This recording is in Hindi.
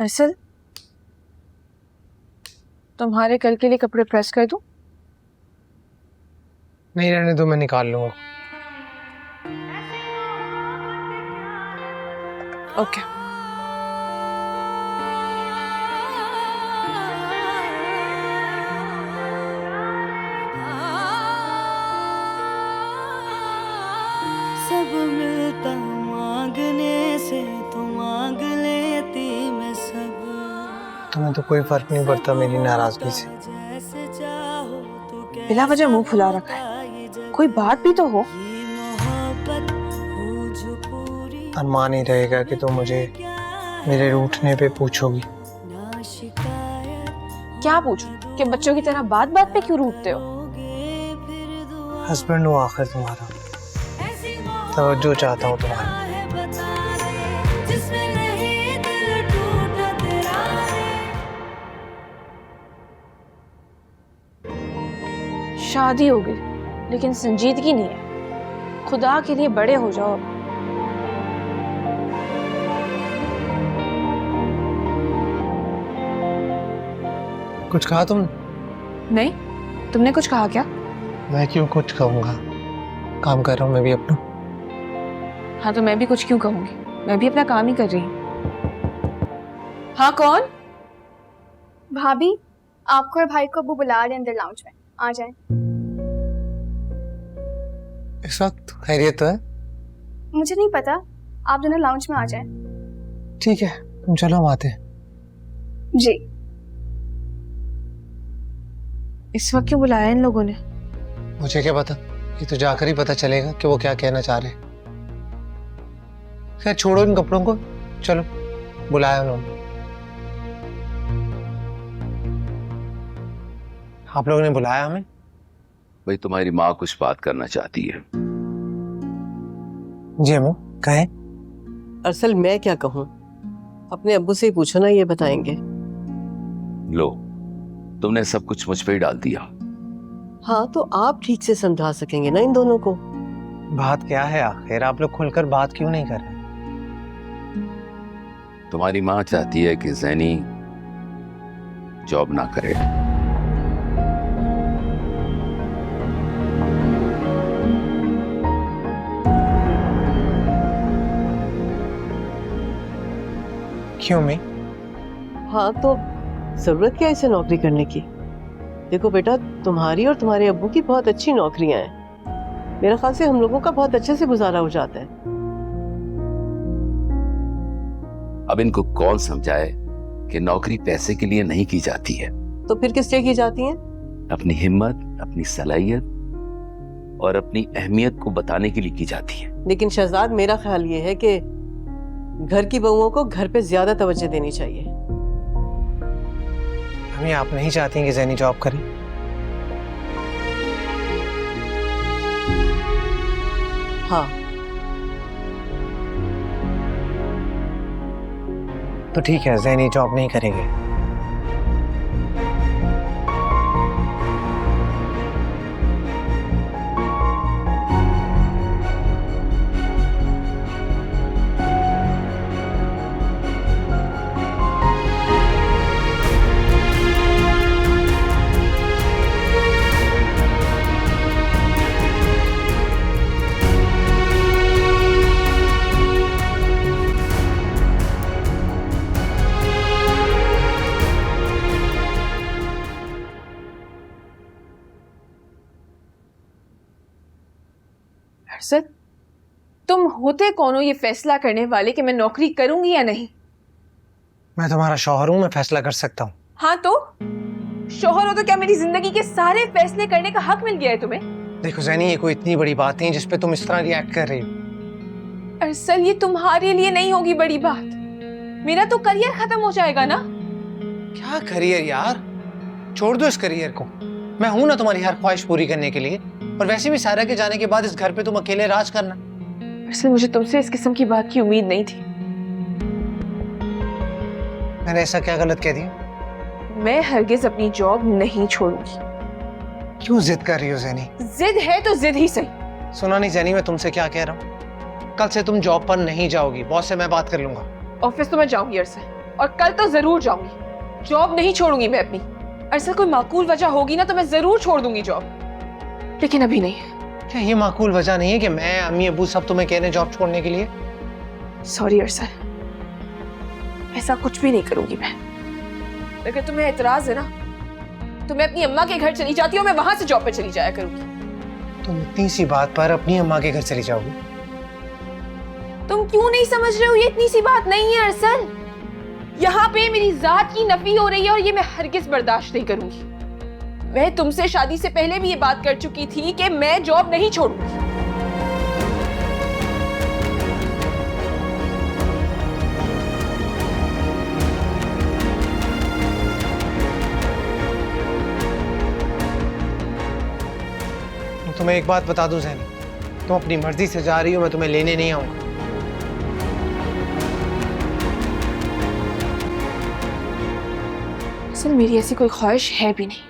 असल तुम्हारे कल के लिए कपड़े प्रेस कर दूं? नहीं रहने दो, मैं निकाल लूंगा। ओके। सब मिलता मांगने से तो मांग लेती मैं सब। तुम्हें तो कोई फर्क नहीं पड़ता मेरी नाराजगी से। जैसे चाहो तो बिला वजह मुंह फुला रखा है, कोई बात भी तो हो। मोहब्बत हो जो पूरी अरमान ही रहेगा कि तुम मुझे मेरे रूठने पे पूछोगी। ना शिकायत क्या पूछूं कि बच्चों की तरह बात बात पे क्यों रूठते हो? होगे फिर दुआ हस्बैंड हो आखिर तुम्हारा, तवज्जो चाहता हूँ तुम्हारी। है बता दे जिसमें नहीं दिल टूटा तेरा रे। शादी हो गई लेकिन संजीदगी नहीं है। खुदा के लिए बड़े हो जाओ। कुछ कहा तुम? नहीं, तुमने कुछ कहा क्या? मैं क्यों कुछ कहूँगा, काम कर रहा हूँ मैं भी अपना। हाँ तो मैं भी कुछ क्यों कहूंगी, मैं भी अपना काम ही कर रही हूँ। हाँ कौन? भाभी, आपको और भाई को अब्बू बुला रहे हैं अंदर लाउंज में, आ जाएं। इस वक्त खैरियत तो है? मुझे नहीं पता, आप दोनों लाउंज में आ जाएं। ठीक है, तुम चलो, हम आते हैं। जी। इस वक्त क्यों बुलाया इन लोगों ने? मुझे क्या पता, ये तो जाकर ही पता चलेगा कि वो क्या कहना चाह रहे हैं। खैर छोड़ो इन कपड़ों को, चलो, बुलाया उन्होंने। आप लोगों ने बुलाया हमें? भाई तुम्हारी माँ कुछ बात करना चाहती है। जी अम्मू, कहें। अरसल मैं क्या कहूँ, अपने अब्बू से ही पूछो ना, ये बताएंगे। लो, तुमने सब कुछ मुझ पे ही डाल दिया। हाँ तो आप ठीक से समझा सकेंगे ना इन दोनों को। बात क्या है आखिर, आप लोग खुलकर बात क्यों नहीं कर रहे? तुम्हारी माँ चाहती है कि ज़ैनी जॉब ना करे। क्यों मैं? हाँ तो जरूरत क्या है इसे नौकरी करने की? देखो बेटा, तुम्हारी और तुम्हारे अब्बू की बहुत अच्छी नौकरियां हैं। मेरा ख्याल से हम लोगों का बहुत अच्छे से गुजारा हो जाता है। अब इनको कौन समझाए कि नौकरी पैसे के लिए नहीं की जाती है। तो फिर किस लिए की जाती हैं? अपनी हिम्मत, अपनी सलाहियत और अपनी अहमियत को बताने के लिए की जाती है। लेकिन शहजाद, मेरा ख्याल ये है कि घर की बहुओं को घर पे ज्यादा तवज्जो देनी चाहिए। हमें आप नहीं चाहती कि ज़ैनी जॉब करे? हाँ तो ठीक है, ज़ैनी जॉब नहीं करेंगे। हर्षद, तुम होते कौन हो ये फैसला करने वाले कि मैं नौकरी करूंगी या नहीं? मैं तुम्हारा शौहर हूं, मैं फैसला कर सकता हूँ। हाँ तो शौहर हो तो क्या मेरी जिंदगी के सारे फैसले करने का हक मिल गया है तुम्हें? देखो ज़ैनी, ये कोई इतनी बड़ी बात नहीं जिस पे तुम इस तरह रिएक्ट कर रही हो। अरसल, ये तुम्हारे लिए नहीं होगी बड़ी बात, मेरा तो करियर खत्म हो जाएगा ना। क्या करियर यार, छोड़ दो इस करियर को। मैं हूं ना तुम्हारी हर ख्वाहिश पूरी करने के लिए। और वैसे भी सारा के जाने के बाद इस घर पे तुम अकेले राज करना। अरसल, मुझे तुमसे इस किस्म की बात की उम्मीद नहीं थी। मैंने ऐसा क्या गलत कह दिया? मैं हरगिज अपनी जॉब नहीं छोड़ूंगी। क्यों जिद कर रही हो ज़ैनी? जिद है तो जिद ही सही। सुना नहीं ज़ैनी, मैं तुमसे क्या कह रहा हूँ? कल से तुम जॉब पर नहीं जाओगी, बॉस से मैं बात कर लूंगा। ऑफिस तो मैं जाऊंगी अरसल, और कल तो जरूर जाऊंगी। जॉब नहीं छोड़ूंगी मैं अपनी। अरसल कोई माकूल वजह होगी ना तो मैं जरूर छोड़ दूंगी जॉब, लेकिन अभी नहीं। क्या ये माकूल वजह नहीं है कि मैं, अम्मी, अबू सब तुम्हें कह रहे हैं जॉब छोड़ने के लिए? सॉरी अरसल, ऐसा कुछ भी नहीं करूंगी मैं। अगर तुम्हें एतराज है ना तो मैं अपनी अम्मा के घर चली जाती हूँ, मैं वहां से जॉब पे चली जाया करूंगी। तुम इतनी सी बात पर अपनी अम्मा के घर चली जाओगी? तुम क्यों नहीं समझ रहे हो? ये इतनी सी बात नहीं है अरसल। यहाँ पे मेरी जात की नफी हो रही है और ये मैं हरगिज बर्दाश्त नहीं करूंगी। मैं तुमसे शादी से पहले भी ये बात कर चुकी थी कि मैं जॉब नहीं छोड़ूंगी। तुम्हें एक बात बता दूं ज़ैनी, तुम अपनी मर्जी से जा रही हो, मैं तुम्हें लेने नहीं आऊंगा। असल मेरी ऐसी कोई ख्वाहिश है भी नहीं।